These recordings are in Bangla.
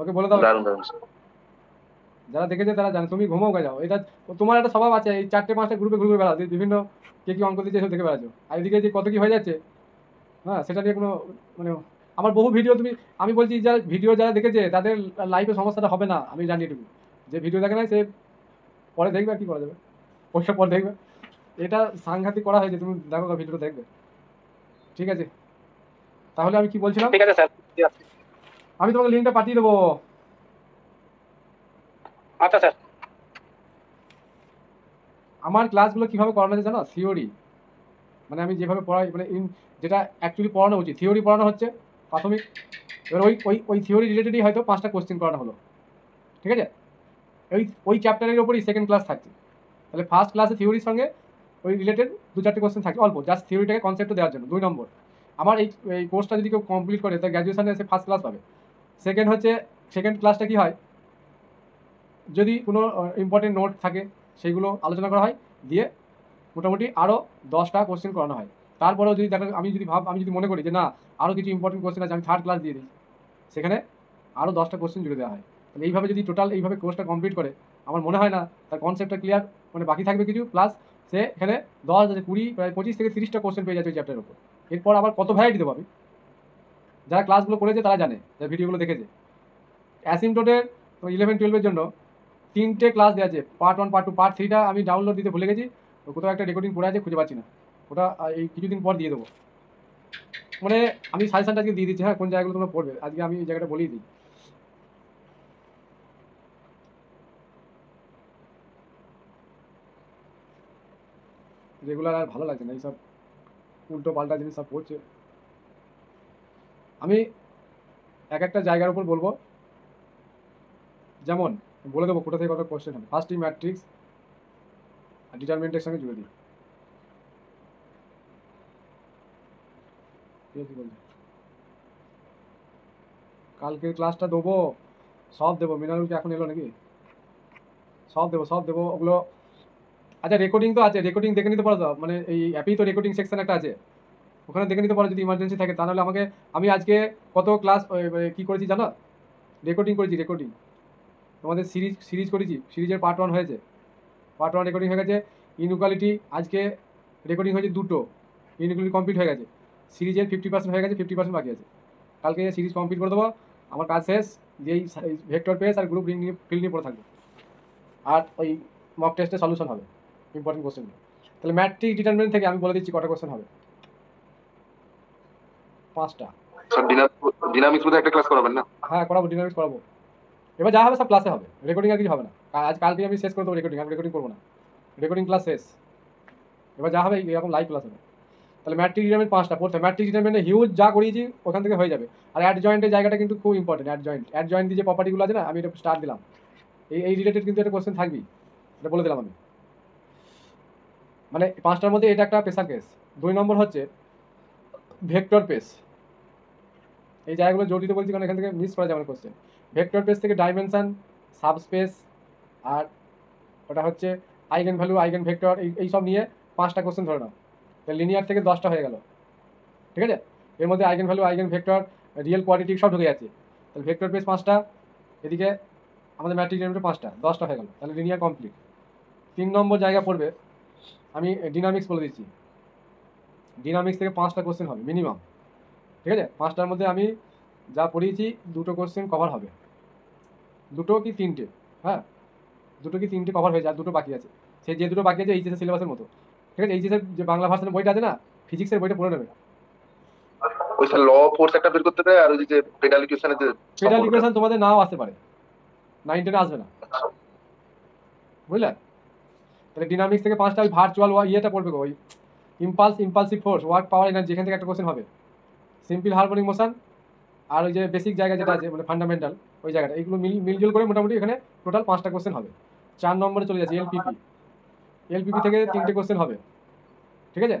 ওকে বলে দাও, দারুণ দারুণ। যারা দেখেছে তারা জানে। তুমি ঘুমো গে যাও, এটা তোমার একটা স্বভাব আছে, এই 4টে 5টা গ্রুপে ঘুরে ঘুরে বেড়াও, বিভিন্ন কে কি অঙ্ক দিচ্ছে সব দেখে বেড়াচ্ছ, আর এদিকে যে কত কি হয়ে যাচ্ছে, হ্যাঁ সেটা নিয়ে কোনো মানে, আমার বহু ভিডিও তুমি, আমি বলছি যারা ভিডিও যারা দেখেছে তাদের লাইফে সমস্যাটা হবে না, আমি জানি এটুকু। যে ভিডিও দেখে না সে পরে দেখবে আর কি করা যাবে, পয়সা পরে দেখবে। এটা সাংঘাতিক করা হয়েছে, তুমি দেখো ভিডিওটা দেখবে। ঠিক আছে, তাহলে আমি কি বলছিলাম, ঠিক আছে স্যার। আমি তোমাকে লিঙ্কটা পাঠিয়ে দেবো। আচ্ছা স্যার। আমার ক্লাসগুলো কিভাবে করানো হচ্ছে জানো, থিওরি, মানে আমি যেভাবে পড়াই, মানে যেটা অ্যাকচুয়ালি পড়ানো উচিত, থিওরি পড়ানো হচ্ছে প্রাথমিক। এবার ওই ওই ওই থিওরি রিলেটেডই হয়তো 5টা কোশ্চেন করানো হলো, ঠিক আছে, ওই ওই চ্যাপ্টারের ওপরই সেকেন্ড ক্লাস থাকছে। তাহলে ফার্স্ট ক্লাসে থিওরির সঙ্গে ওই রিলেটেড 2-4টে কোশ্চেন থাকে অল্প, জাস্ট থিওরিটাকে কনসেপ্ট দেওয়ার জন্য 2 নম্বর। আমার এই এই কোর্সটা যদি কেউ কমপ্লিট করে তার গ্র্যাজুয়েশনে এসে ফার্স্ট ক্লাস পাবে। সেকেন্ড ক্লাসটা কি হয়, যদি কোনো ইম্পর্টেন্ট নোট থাকে সেইগুলো আলোচনা করা হয়, দিয়ে মোটামুটি আরও 10টা কোশ্চেন করানো হয়। তারপরেও যদি দেখা, আমি যদি মনে করি যে না আরও কিছু ইম্পর্টেন্ট কোশ্চেন আছে, আমি থার্ড ক্লাস দিয়ে দিই, সেখানে আরও 10টা কোশ্চেন জুড়ে দেওয়া হয়। তাহলে এইভাবে যদি টোটাল এইভাবে কোর্সটা কমপ্লিট করে, আমার মনে হয় না তার কনসেপ্টটা ক্লিয়ার, মানে বাকি থাকবে কিছু, প্লাস সে এখানে 10, 20, প্রায় 25 থেকে 30টা কোশ্চেন পেয়ে যাচ্ছে ওই চ্যাপ্টারের উপর। এরপর আবার কত ভ্যারাইটি দেবো আমি, যারা ক্লাসগুলো করেছে তারা জানে, যারা ভিডিওগুলো দেখেছে। অ্যাসিমটোটের 11-12-এর জন্য 3টে ক্লাস দেওয়া আছে, পার্ট 1, পার্ট 2, পার্ট 3টা আমি ডাউনলোড দিতে ভুলে গেছি, কোথাও একটা রেকর্ডিং পড়ে আছে, খুঁজে পাচ্ছি না। ওটা এই কিছুদিন পর দিয়ে দেবো। মানে আমি সাজেশনটা আজকে দিয়ে দিচ্ছি, হ্যাঁ কোন জায়গাগুলো তোমরা পড়বে, আজকে আমি এই জায়গাটা বলেই দিই। রেগুলার আর ভালো লাগছে না, এইসব উল্টো পাল্টা জিনিস সব পড়ছে। আমি একটা জায়গার উপর বলবো, যেমন বলে দেবো কোথা থেকে কত কোশ্চেন হবে। ফার্স্টই ম্যাট্রিক্স আর ডিটারমিনেন্টের সঙ্গে জুড়ে দিই, ঠিক আছে বলছি। কালকে ক্লাসটা দেবো, সব দেবো, মিনারুল কি এখন এলো নাকি, সব দেবো ওগুলো। আচ্ছা রেকর্ডিং তো আছে, রেকর্ডিং দেখে নিতে পারো তো, মানে এই অ্যাপেই তো রেকর্ডিং সেকশন একটা আছে, ওখানে দেখে নিতে পারো যদি ইমার্জেন্সি থাকে। তাহলে আমাকে, আমি আজকে কত ক্লাস কি করেছি জানো, রেকর্ডিং করেছি, রেকর্ডিং তোমাদের সিরিজ করেছি, সিরিজের পার্ট 1 হয়েছে, পার্ট 1 রেকর্ডিং হয়ে গেছে। ইনইকুয়ালিটি আজকে রেকর্ডিং হয়েছে 2টো, ইনইকুয়ালিটি কমপ্লিট হয়ে গেছে, সিরিজের 50% হয়ে গেছে, 50% বাকি আছে। কালকে সিরিজ কমপ্লিট করে দেবো, আমার কাজ শেষ। যেই ভেক্টর পেস আর গ্রুপ নিয়ে ফিল্ড নিয়ে পড়ে থাকবে, আর ওই মক টেস্টের সলিউশন হবে ইম্পর্টেন্ট কোশ্চেনগুলো। তাহলে ম্যাট্রিক ডিটারমিনেন্ট থেকে আমি বলে দিচ্ছি কটা কোশ্চেন হবে, 5টা। স্যার ডিনামিক্স বোধহয় একটা ক্লাস করাবেন না? হ্যাঁ করাবো, ডিনামিক্স করাবো। এবার যা হবে সব ক্লাসে হবে, রেকর্ডিং আর কিছু হবে না। কালকে আমি শেষ করে দেবো রেকর্ডিং, আমি রেকর্ডিং করবো না, রেকর্ডিং ক্লাস শেষ। এবার যা হবে এরকম লাইভ ক্লাস হবে। তাহলে ম্যাট্রিক ডিটারমিনেন্ট 5টা পড়তে, ম্যাট্রিক ডিটারমিনেন্টে হিউজ যা করিয়েছি ওখান থেকে হয়ে যাবে। আর অ্যাড জয়েন্টের জায়গাটা কিন্তু খুব ইম্পর্টেন্ট, অ্যাড জয়েন্ট দিয়ে যে প্রপার্টিগুলো আছে না, আমি এটা স্টার্ট দিলাম, এই রিলেটেড কিন্তু একটা কোশ্চেন থাকবেই, এটা বলে দিলাম আমি। মানে 5টার মধ্যে এটা একটা প্রেসার কেস। 2 নম্বর হচ্ছে ভেক্টর পেস, এই জায়গাগুলো জোর দিতে বলছি কারণ এখান থেকে মিস করা যাবে না কোশ্চেন। ভেক্টর পেস থেকে ডাইমেনশন, সাবস্পেস, আর ওটা হচ্ছে আইগেন ভ্যালু, আইগেন ভেক্টর, এই সব নিয়ে 5টা কোশ্চেন ধরে নাও। তাহলে লিনিয়ার থেকে 10টা হয়ে গেল, ঠিক আছে। এর মধ্যে eigen value, eigen vector, real quadratic সব ঢুকে যাচ্ছে। তাহলে ভেক্টর পেস 5টা, এদিকে আমাদের ম্যাট্রিক ডিটারমিনেন্ট 5টা, 10টা হয়ে গেল, তাহলে লিনিয়ার কমপ্লিট। 3 নম্বর জায়গা পড়বে, আমি ডিনামিক্স বলে দিচ্ছি, ডিনামিক্স থেকে 5টা কোশ্চেন হবে মিনিমাম, ঠিক আছে। 5টার মধ্যে আমি যা পড়িয়েছি 2টো কোশ্চেন কভার হবে, 2টো কি 3টে, হ্যাঁ 2টো কি 3টে কভার হয়ে যায়, 2টো বাকি আছে। সেই যে 2টো বাকি আছে এইচএসের সিলেবাসের মতো, ঠিক আছে। এইচএসের যে বাংলা ভার্সনের বইটা আছে না, ফিজিক্সের বইটা পড়ে নেবে। ওই স্যার ল ফোর্স একটা বের করতে দেয়, আর ওই যে পেডাল ইকুয়েশনের যে পেডাল সম্পর্কটা। ইকুয়েশন তোমাদের নাও আসতে পারে, 9-10 আসবে না, বুঝলে। তাহলে ডিনামিক্স থেকে 5টা, ওই ভার্চুয়াল ইয়েটা পড়বে গো, ওই impulsive force, work power energy, এখান থেকে একটা কোশ্চেন হবে। সিম্পল হারমোনিক মোশন, আর ওই যে বেসিক জায়গা যেটা আছে মানে ফান্ডামেন্টাল, ওই জায়গাটা, এইগুলো মিলজুল করে মোটামুটি এখানে টোটাল 5টা কোশ্চেন হবে। 4 নম্বরে চলে যাচ্ছে এলপিপি, এলপিপি থেকে 3টে কোশ্চেন হবে, ঠিক আছে।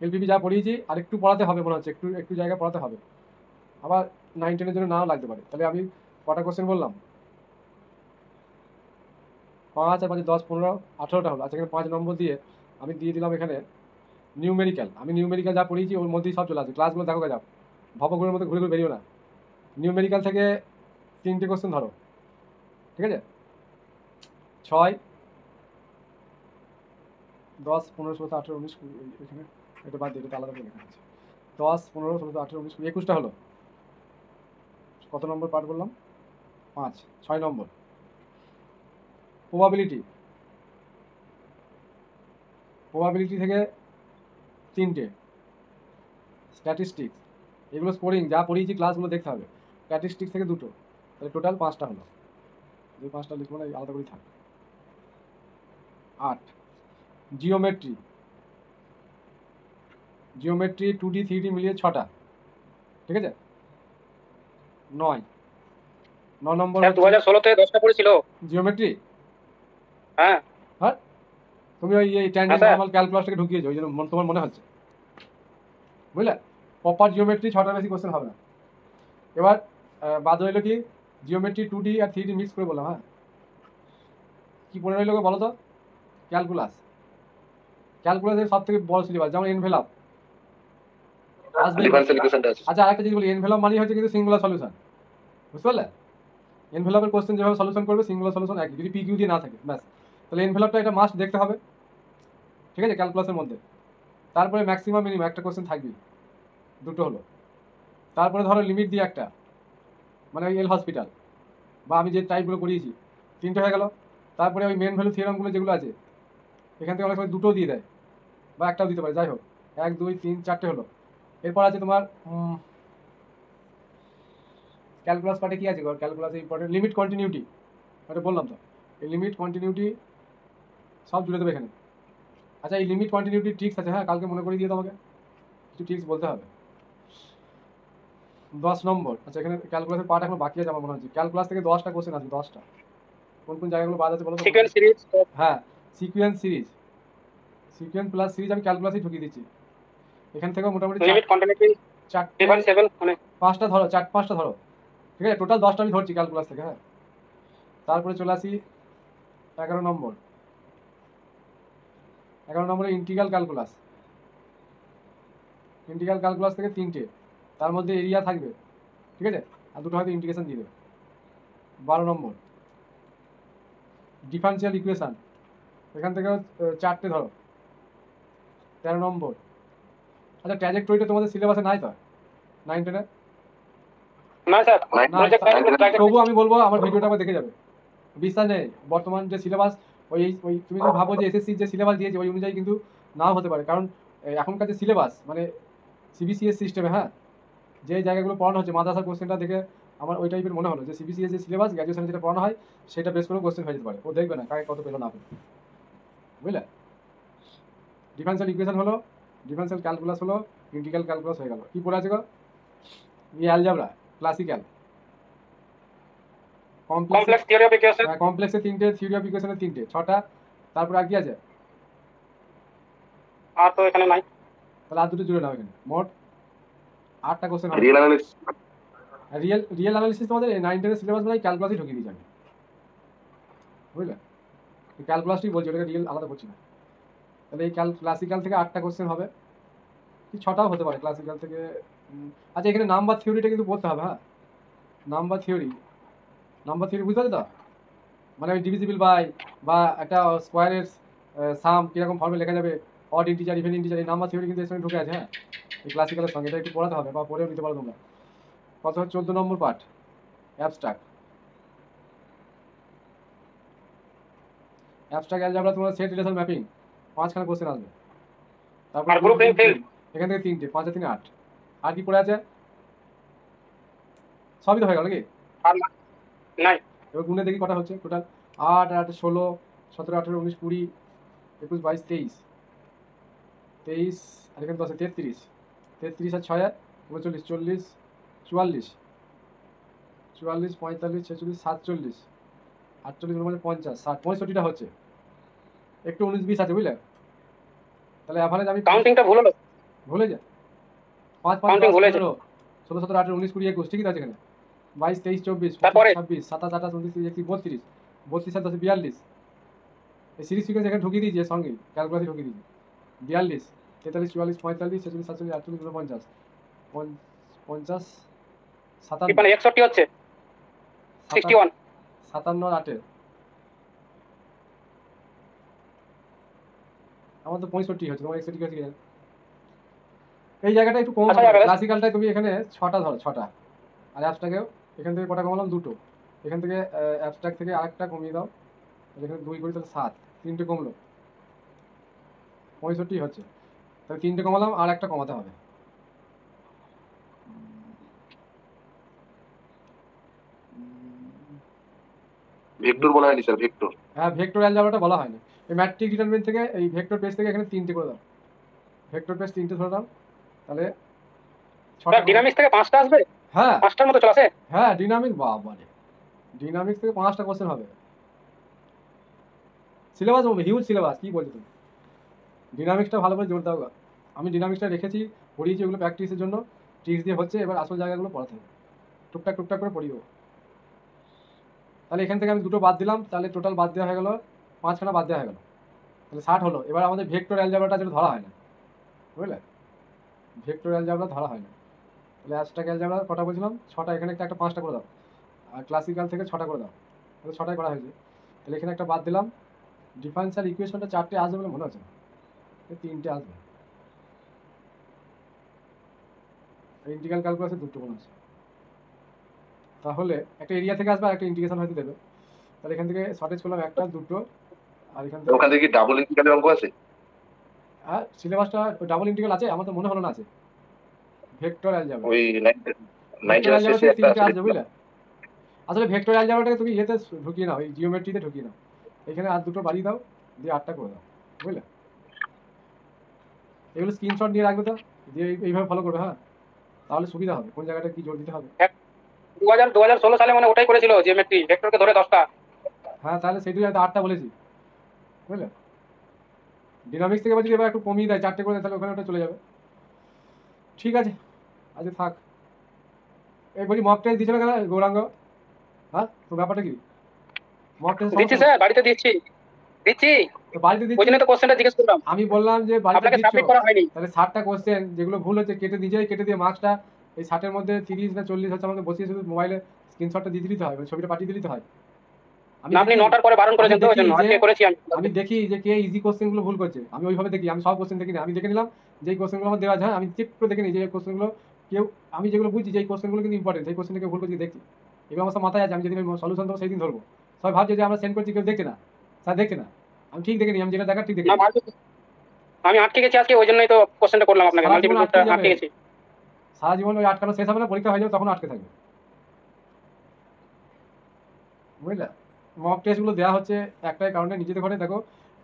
এলপিপি যা পড়িয়েছি আর একটু পড়াতে হবে মনে হচ্ছে, একটু একটু জায়গা পড়াতে হবে, আবার 9-10-এর জন্য নাও লাগতে পারে। তাহলে আমি কটা কোশ্চেন বললাম, 5 আর 5 10 15 18টা হলো। আচ্ছা এখানে 5 নম্বর দিয়ে আমি দিয়ে দিলাম এখানে নিউমেরিক্যাল। আমি নিউমেরিক্যাল যা পড়িয়েছি ওর মধ্যেই সব চলে আসে, ক্লাসগুলো দেখো যাও, ভবগুলোর মধ্যে ঘুরে ঘুরে বেরিও না, নিউমেরিক্যাল থেকে 3টে কোশ্চেন ধরো, ঠিক আছে? 6, 10, 15, 16, 18, 19, 20, এখানে এটা বাদ দিয়ে, এটা আলাদা করে লেখা আছে। 10, 15, 16, 18, 19, 20, 21টা হলো। কত নম্বর পার্ট বললাম? 5, 6 নম্বর। প্রবাবিলিটি থেকে 3টে, স্ট্যাটিস্টিক্স, এগুলো স্কোরিং যা পড়িয়েছি ক্লাসগুলো দেখতে হবে। স্ট্যাটিস্টিক্স থেকে 2টো, তাহলে টোটাল 5টা হলো। যে 5টা লিখবো না, আলাদা করেই থাকবে। 8, জিওমেট্রি 2D 3D মিলিয়ে 6টা, ঠিক আছে? 9 নম্বর 2016-তে 10টা পড়েছিল জিওমেট্রি। হ্যাঁ হ্যাঁ, তুমি ওই ট্যানজেন্ট স্যার। নরমাল ক্যালকুলাসটাকে ঢুকিয়েছো, ওই জন্য তোমার মনে হচ্ছে, বুঝলে? প্রপার জিওমেট্রি 6টার বেশি কোশ্চেন হবে না। এবার বাদ রইলো কি, জিওমেট্রি 2D আর 3D মিক্স করে বললাম। হ্যাঁ, কি পড়ে রইলো বলো তো? ক্যালকুলাসের সব থেকে বড় সিলেবাস, যেমন এনভেলাপ আসবে। ডিফারেন্সিয়াল ইকুয়েশনটা আছে। আচ্ছা, আরেকটা জিনিস বলি, এনভেলাপ মানে হচ্ছে কিন্তু সিঙ্গুলার সলিউশন, বুঝতে পারলে? এনভেলাপের কোশ্চেন যেভাবে সলিউশন করবে, সিঙ্গুলার সলিউশন একই, যদি পিকিউ দিয়ে না থাকে ব্যাস। তাহলে এনভেলাপটা এটা মাস্ট দেখতে হবে, ঠিক আছে, ক্যালকুলাসের মধ্যে। তারপরে ম্যাক্সিমাম মিনিমাম একটা কোশ্চেন থাকবে, 2টো হলো। তারপরে ধরো লিমিট দিয়ে একটা, মানে ওই এল হসপিটাল বা আমি যে টাইপগুলো করিয়েছি, 3টে হয়ে গেল। তারপরে ওই মেন ভ্যালু থিওরামগুলো যেগুলো আছে, এখান থেকে অনেক সময় 2টোও দিয়ে দেয় বা একটাও দিতে পারে, যাই হোক 1, 2, 3, 4টে হলো। এরপর আছে তোমার ক্যালকুলাস পার্টে কি আছে? ক্যালকুলাসে ইম্পর্টেন্ট লিমিট কন্টিনিউটি, ওটা বললাম তো। এই লিমিট কন্টিনিউটি সব জুড়ে দেবে এখানে। আচ্ছা, এই লিমিট কন্টিনিউটি ট্রিক্স আছে, হ্যাঁ, কালকে মনে করিয়ে দিয়ে তোমাকে কিছু ট্রিক্স বলতে হবে। 10 নম্বর। আচ্ছা, এখানে ক্যালকুলাসের পার্ট এখন বাকি আছে আমার মনে হচ্ছে। ক্যালকুলাস থেকে 10টা কোশ্চেন আসবে, 10টা। কোন কোন জায়গাগুলো বাদ আছে বলো তো? Sequence series. হ্যাঁ, সিকোয়েন্স প্লাস সিরিজ আমি ক্যালকুলাসে ঢুকিয়ে দিচ্ছি। এখান থেকেও মোটামুটি লিমিট কন্টিনিউটি 4টে, 7 মানে 5টা ধরো, 5টা ধরো, ঠিক আছে? টোটাল 10টা আমি ধরছি ক্যালকুলাস থেকে। হ্যাঁ, তারপরে চলে আসি 11 নম্বর। 11 নম্বরে ইন্টিগ্রাল ক্যালকুলাস থেকে 3টে, তার মধ্যে এরিয়া থাকবে, ঠিক আছে, আর 2টো হয়তো ইন্টিগ্রেশন দিবে। 12 নম্বর ডিফারেন্সিয়াল ইকুয়েশন, এখান থেকেও 4টে ধরো। 13 নম্বর। আচ্ছা, ট্র্যাজেক্টরিটা তোমাদের সিলেবাসে নাই তো 9, 10-এ? না স্যার, না, তবু আমি বলবো আমার ভিডিওটা আবার দেখে যাবে। বিশ্বাস নেই, বর্তমান যে সিলেবাস, ওই ওই তুমি যদি ভাবো যে এসএসসি যে সিলেবাস দিয়েছে ওই অনুযায়ী কিন্তু নাও হতে পারে, কারণ এখনকার যে সিলেবাস, মানে সিবিসিএস সিস্টেমে, হ্যাঁ, যে জায়গাগুলো পড়ানো হচ্ছে, মাদ্রাসার কোশ্চেনটা দেখে আমার ওই টাইপের মনে হলো যে সিবিসিএস যে সিলেবাস গ্র্যাজুয়েশনে যেটা পড়ানো হয় সেটা বেস করে কোশ্চেন হয়ে যেতে পারে। ও দেখবে না কাকে কত পেলো না পেলো, বুঝলে? ডিফারেন্সিয়াল ইকুয়েশন হলো, ডিফারেন্সিয়াল ক্যালকুলাস হলো, ইন্টিগ্রাল ক্যালকুলাস হয়ে গেল। কি পড়ে আছে গো? Algebra, classical, complex theory of equation. কমপ্লেক্সে 3টে, থিওরি অফ ইকুয়েশনে 3টে, 6টা। তারপর আর কি আছে? আর তো এখানে নাই। তাহলে আর 2টো জুড়ে নাও, এখানে মোট 8টা কোশ্চেন হবে। Real analysis. রিয়েল অ্যানালিসিস তোমাদের 9, 10-এর সিলেবাস মানে ক্যালকুলাসই ঢুকিয়ে দিয়েছি আমি, বুঝলে? ক্যালকুলাসই বলছি, ওটাকে রিয়েল আলাদা করছি না। তাহলে এই ক্লাসিক্যাল থেকে 8টা কোশ্চেন হবে, কি 6টাও হতে পারে ক্লাসিক্যাল থেকে। আচ্ছা, এখানে নাম্বার থিওরিটা কিন্তু পড়তে হবে। হ্যাঁ, নাম্বার থিওরি বুঝতে পারছো তো? মানে ওই ডিভিজিবল বাই বা একটা স্কোয়ারের সাম কীরকম ফর্মে লেখা যাবে, অড ইন্টিজার, ইভেন ইন্টিজার, এই নাম্বার থিওরি কিন্তু এর সঙ্গে ঢুকে আছে। হ্যাঁ, এই ক্লাসিক্যালের সঙ্গে এটা একটু পড়াতে হবে বা পড়েও নিতে পারো তোমরা। কত? 14 নম্বর পার্ট অ্যাবস্ট্রাক্ট অ্যালজেব্রা, তোমার সেট রিলেশন ম্যাপিং, 5খানা কোশ্চেন আসবে। তারপর এখান থেকে 3টে, 5 আর 3 8। আর কি পড়ে আছে? সবই তো হয়ে গেল নাকি? নাই। এবার গুনে দেখি কটা হচ্ছে টোটাল। 8 আর 8 16, 17, 18, 19, 20, 21, 22, 23, আর এখানে 10, 33, আর 6 39, 40, 44, 45, 46, 46, 47, 48, 50, 60, 65টা হচ্ছে। একটু 19, 20 আছে, বুঝলে? তাহলে এভারেজ আমি কাউন্টিংটা ভুলে যা 5, 5, 10, 15, 16, 17, 18, 19, 20, 21, ঠিকই আছে এখানে। 22, 23, 24, 25, 26, 27, 28, 29, 30, 31, 32, 32 আর 10, 42। এই সিরিজ সিকোয়েন্স এখানে ঢুকিয়ে দিয়েছি, এর সঙ্গে ক্যালকুলাসে ঢুকিয়ে দিয়েছি। 42, 43, 44, 45, 46, 47, 48, 49, 50, 50, 57 মানে 61 হচ্ছে 61 57 আর 8 আমার তো 65 হচ্ছে, তোমার 61 হচ্ছে কি জানি। এই জায়গাটা একটু কম আচ্ছা, হবে। average? ক্লাসিক্যালটায় তুমি এখানে 6টা ধরো, 6টা। আর অ্যাবস্ট্রাক্টেও এখান থেকে কটা কমালাম, 2টো। এখান থেকে অ্যাবস্ট্রাক্ট থেকে আরেকটা কমিয়ে দাও, তাহলে এখানে 2 করি তাহলে 7, 3টে কমলো, 65 হচ্ছে। তাহলে 3টে কমালাম, আর একটা কমাতে হবে। ভেক্টর বলা হয়নি স্যার, ভেক্টর। হ্যাঁ, ভেক্টর অ্যালজেব্রাটা বলা হয়নি। এই ম্যাট্রিক ডিটারমিনেন্ট থেকে এই ভেক্টর পেজ থেকে এখানে 3টে করে দাও, ভেক্টর পেজ 3টে ধরে দাও, তাহলে 6টা। ডিনামিক্স থেকে 5টা আসবে, হ্যাঁ 5টার মতো চলে আসে। হ্যাঁ, ডিনামিক বাবারে, ডিনামিক্স থেকে 5টা কোশ্চেন হবে। সিলেবাস হিউজ সিলেবাস, কি বলছো তুমি? ডিনামিক্সটা ভালো করে জোর দাও গা। আমি ডিনামিক্সটা রেখেছি, পড়িয়েছি, ওগুলো প্র্যাকটিসের জন্য ট্রিক্স দিয়ে হচ্ছে, এবার আসল জায়গাগুলো পড়াতে হবে, টুকটাক টুকটাক করে পড়িও। তাহলে এখান থেকে আমি 2টো বাদ দিলাম, তাহলে টোটাল বাদ দেওয়া হয়ে গেলো 5খানা বাদ দেওয়া হয়ে গেল, তাহলে 60 হলো। এবার আমাদের ভেক্টর অ্যালজেব্রাটা যেটা ধরা হয় না, বুঝলে, ভেক্টর অ্যালজেব্রা ধরা হয় না। তাহলে অ্যাবস্ট্রাক্ট অ্যালজেব্রা কটা বলছিলাম, 6টা। এখানে একটা 5টা করে দাও, আর ক্লাসিক্যাল থেকে 6টা করে দাও, তাহলে 6টাই করা হয়েছে। তাহলে এখানে একটা বাদ দিলাম। ডিফারেন্সিয়াল ইকুয়েশনটা 4টে আসবে বলে মনে হচ্ছে না, 3টে আসবে। ইন্টিগ্রাল ক্যালকুলাসে 2টো মনে আছে। তাহলে একটা এরিয়া থেকে আসবে আর একটা ইন্টিগ্রেশন হয়তো দেবে। তাহলে এখান থেকে শর্টেজ করলাম 1টা 2টো, আর এখান থেকে ওখান থেকে কি ডাবল ইন্টিগ্রালের অঙ্ক আছে? হ্যাঁ, সিলেবাসটা ডাবল ইন্টিগ্রাল আছে, আমার তো মনে হলো না আছে। ভেক্টর অ্যালজেব্রা, ওই ভেক্টর 9 অ্যালজেব্রা শেষে থেকে একটা 3টে আছে আসবে, বুঝলে। আসলে ভেক্টর অ্যালজেব্রাটাকে তুমি ইয়েতে ঢুকিয়ে নাও, এই জিওমেট্রিতে ঢুকিয়ে নাও। এখানে আর 2টো বাড়িয়ে দাও, দিয়ে 8টা করে দাও, বুঝলে। এগুলো স্ক্রিনশট নিয়ে রাখবে তো, দিয়ে এইভাবে ফলো করবে। হ্যাঁ, তাহলে সুবিধা হবে, কোন জায়গাটা কি জোর দিতে হবে। 2016 সালে মানে ওটাই করেছিল, জিওমেট্রি ভেক্টরকে ধরে 10টা। হ্যাঁ, তাহলে সেটাই হয়তো 8টা বলেছি, বুঝলে। ডিনামিক্স থেকে যদি এবার একটু কমিয়ে দেয়, 4টে করে দেয়, তাহলে ওখানে ওটা চলে যাবে। ঠিক আছে, আজকে থাক। এই বলি, মক টেস্ট দিচ্ছিল কেন গৌরাঙ্গ? হ্যাঁ, তো ব্যাপারটা কি? মক টেস্ট দিচ্ছি স্যার, বাড়িতে দিচ্ছি। বাড়িতে ওই দিচ্ছি, জন্য তো কোশ্চেনটা জিজ্ঞেস করলাম, আমি বললাম যে বাড়িতে আপনাকে দিচ্ছ, সাবমিট করা হয়নি। তাহলে 60টা কোশ্চেন যেগুলো ভুল হচ্ছে কেটে নিজেই কেটে দিয়ে মার্কসটা এই 60-এর মধ্যে 30 না 40 হচ্ছে, আমাকে বসিয়ে শুধু মোবাইলে স্ক্রিনশটটা দিয়ে দিতে হয়, ছবিটা পাঠিয়ে দিতে হয়। আমি না, আপনি দেখি, 9টার পরে বারণ করেছেন, তো ওই জন্য আজকে করেছি আমি। আমি দেখি যে কে ইজি কোশ্চেনগুলো ভুল করছে, আমি ওইভাবে দেখি। আমি সব কোশ্চেন দেখি না, আমি দেখে নিলাম যে কোশ্চেনগুলো আমার দেওয়া যায়, আমি চেক করে দেখে নিই যে কোশ্চেনগুলো কেউ, আমি যেগুলো বুঝছি যে এই কোশ্চেনগুলো কিন্তু ইম্পর্টেন্ট, সেই কোশ্চেনটাকে ভুল করছি দেখছি। এগুলো আমার সব মাথায় আছে, আমি যেদিন সলিউশন দেবো সেই দিন ধরবো। সবাই ভাবছে যে আমরা সেন্ড করছি, কেউ দেখছে না, স্যার দেখছে না। আমি ঠিক দেখে নিই, আমি যেটা দেখার ঠিক দেখে না, নিই। আমি আটকে গেছি আজকে, ওই জন্যই তো কোশ্চেনটা করলাম আপনাকে, সারা জীবন মাল্টিপল আটকে আটকে যাবে, গেছি। সারা জীবন ওই আটকানো শেষ হবে না, পরীক্ষা হয়ে যাবে তখন আটকে থাকবে, বুঝলে। মক টেস্টগুলো দেওয়া হচ্ছে একটাই কারণে, নিজেদের ঘরে দেখো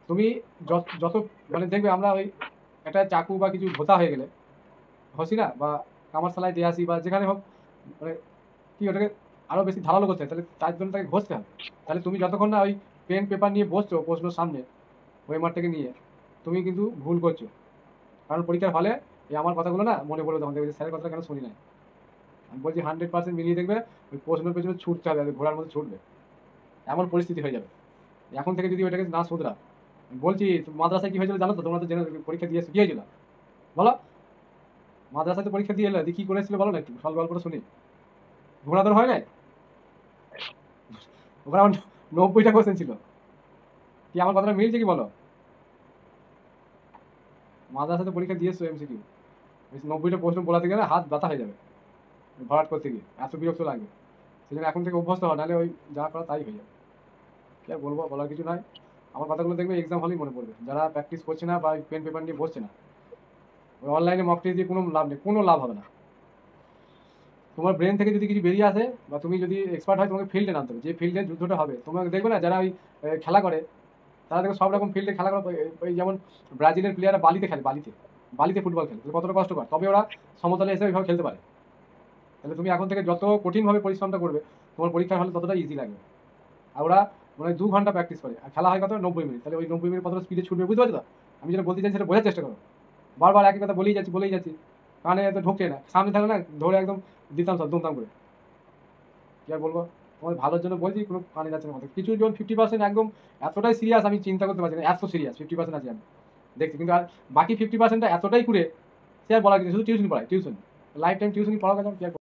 তুমি যত মানে দেখবে আমরা ওই একটা চাকু বা কিছু ভোতা হয়ে গেলে হসি না, বা কামার সালাই দিয়ে আসি বা যেখানে হোক, মানে কি ওটাকে আরও বেশি ধারালো করতে হয়, তাহলে তার জন্য তাকে ঘষতে হবে। তাহলে তুমি যতক্ষণ না ওই পেন পেপার নিয়ে বসছো প্রশ্ন সামনে ওয়েমারটাকে নিয়ে, তুমি কিন্তু ভুল করছো। কারণ পরীক্ষার হলে এই আমার কথাগুলো না মনে পড়বে, তখন দেখবে স্যারের কথাটা কেন শুনি না। আমি বলছি 100% মিলিয়ে দেখবে, ওই প্রশ্নের পেছনে ছুটতে হবে, ঘোড়ার মধ্যে ছুটবে, এমন পরিস্থিতি হয়ে যাবে। এখন থেকে যদি ওইটাকে না শুধরা, বলছি মাদ্রাসায় কি হয়েছিল জানো তো, তোমরা তো জেনে পরীক্ষা দিয়ে গিয়েছিল, বলো মাদ্রাসাতে পরীক্ষা দিয়ে এলে দিয়ে কি করেছিল বলো না, একটু সব গল্পটা শুনি। ঘোড়াদৌড় হয় নাই? ওখানে আমার 90টা কোশ্চেন ছিল, কি আমার কথাটা মিলছে কি বলো? মাদ্রাসাতে পরীক্ষা দিয়েছো এমসিকিউ, 90টা প্রশ্ন বলাতে গেলে হাত ব্যথা হয়ে যাবে, ভরাট করতে গিয়ে এত বিরক্ত লাগবে। সেই জন্য এখন থেকে অভ্যস্ত হয়, নাহলে ওই যা করা তাই হয়ে যাবে। কি আর বলবো, বলার কিছু নাই। আমার কথাগুলো দেখবে এক্সাম হলেই মনে পড়বে, যারা প্র্যাকটিস করছে না বা পেন পেপার নিয়ে বসছে না। ওই অনলাইনে মক টেস্ট দিয়ে কোনো লাভ নেই, কোনো লাভ হবে না। তোমার ব্রেন থেকে যদি কিছু বেরিয়ে আসে বা তুমি যদি এক্সপার্ট হয়, তোমাকে ফিল্ডে নামতে হবে, যে ফিল্ডে যুদ্ধটা হবে। তোমাকে দেখবে না যারা ওই খেলা করে, তারা দেখবে সব রকম ফিল্ডে খেলা করে। ওই যেমন ব্রাজিলের প্লেয়াররা বালিতে খেলে, বালিতে ফুটবল খেলে, কতটা কষ্টকর, তবে ওরা সমতলে এসে ওইভাবে খেলতে পারে। তাহলে তুমি এখন থেকে যত কঠিনভাবে পরিশ্রমটা করবে, তোমার পরীক্ষার হলে ততটা ইজি লাগবে। আর ওরা মানে 2 ঘন্টা প্র্যাকটিস করে, আর খেলা হয় কত 90 মিনিট। তাহলে ওই 90 মিনিট কতটা স্পিডে ছুটবে, বুঝতে পারছো তো? আমি যেটা বলতে চাই সেটা বোঝার চেষ্টা করো। বারবার একই কথা বলেই যাচ্ছি, কানে তো ঢোকে না, সামনে থাকলে না ধরে একদম দিতাম সব দুমদাম করে। কি আর বলবো, তোমার ভালোর জন্য বলছি, কোনো কানে যাচ্ছে না কথা। কিছু জন 50% একদম এতটাই সিরিয়াস, আমি চিন্তা করতে পারছি না, এত সিরিয়াস 50% আছে আমি দেখছি। কিন্তু আর বাকি 50%টা এতটাই করে সে আর বলার কিছু, শুধু টিউশন পড়ায়, টিউশন লাইফ টাইম টিউশনই পড়াও, কেন কি আর